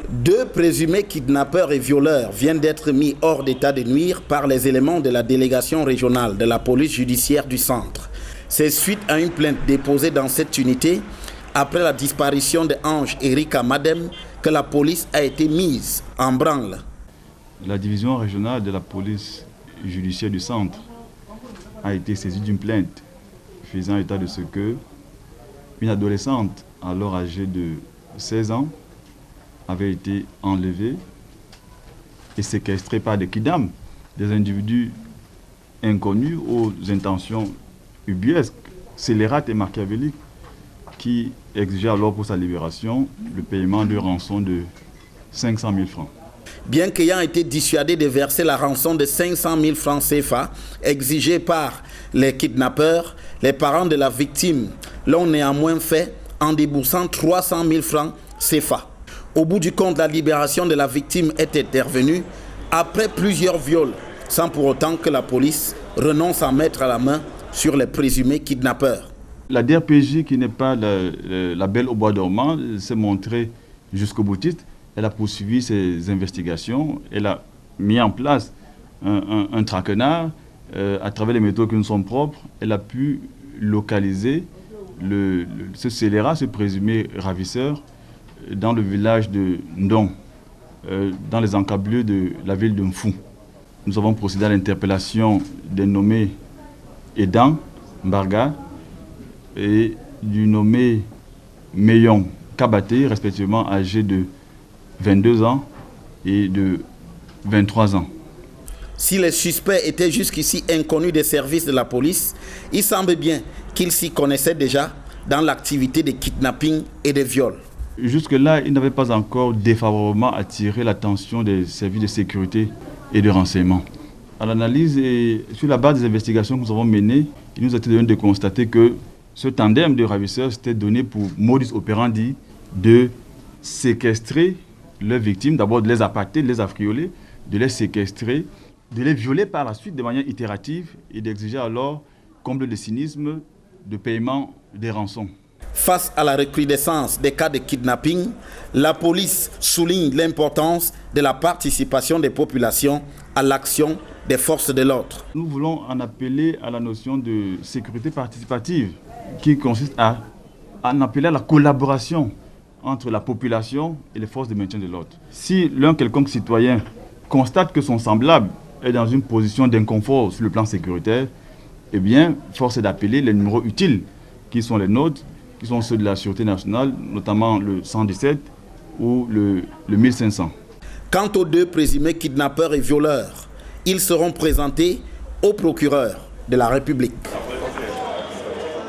2 présumés kidnappeurs et violeurs viennent d'être mis hors d'état de nuire par les éléments de la délégation régionale de la police judiciaire du centre. C'est suite à une plainte déposée dans cette unité après la disparition de Ange Erika Madem que la police a été mise en branle. La division régionale de la police judiciaire du centre a été saisie d'une plainte faisant état de ce que une adolescente, alors âgée de 16 ans, avait été enlevée et séquestrée par des kidnappeurs, des individus inconnus aux intentions ubuesques, scélérates et machiavéliques, qui exigeaient alors pour sa libération le paiement de rançon de 500 000 francs. Bien qu'ayant été dissuadés de verser la rançon de 500 000 francs CFA exigée par les kidnappeurs, les parents de la victime l'ont néanmoins fait en déboursant 300 000 francs CFA. Au bout du compte, la libération de la victime est intervenue après plusieurs viols, sans pour autant que la police renonce à mettre la main sur les présumés kidnappeurs. La DRPJ, qui n'est pas la belle au bois dormant, s'est montrée jusqu'au boutiste. Elle a poursuivi ses investigations. Elle a mis en place un traquenard. À travers les méthodes qui nous sont propres, elle a pu localiser ce scélérat, ce présumé ravisseur, dans le village de Ndong, dans les encablures de la ville de Mfou. Nous avons procédé à l'interpellation des nommés Edan Mbarga et du nommé Meyon Kabaté, respectivement âgés de 22 ans et de 23 ans. Si les suspects étaient jusqu'ici inconnus des services de la police, il semble bien qu'ils s'y connaissaient déjà dans l'activité de kidnapping et de viol. Jusque-là, ils n'avaient pas encore défavorablement attiré l'attention des services de sécurité et de renseignement. À l'analyse et sur la base des investigations que nous avons menées, il nous a été donné de constater que ce tandem de ravisseurs s'était donné pour modus operandi de séquestrer leurs victimes, d'abord de les appâter, de les affrioler, de les séquestrer, de les violer par la suite de manière itérative et d'exiger alors, comble de cynisme, de paiement des rançons. Face à la recrudescence des cas de kidnapping, la police souligne l'importance de la participation des populations à l'action des forces de l'ordre. Nous voulons en appeler à la notion de sécurité participative qui consiste à en appeler à la collaboration entre la population et les forces de maintien de l'ordre. Si l'un quelconque citoyen constate que son semblable est dans une position d'inconfort sur le plan sécuritaire, eh bien, force est d'appeler les numéros utiles qui sont les nôtres, qui sont ceux de la Sûreté nationale, notamment le 117 ou le 1500. Quant aux 2 présumés kidnappeurs et violeurs, ils seront présentés au procureur de la République.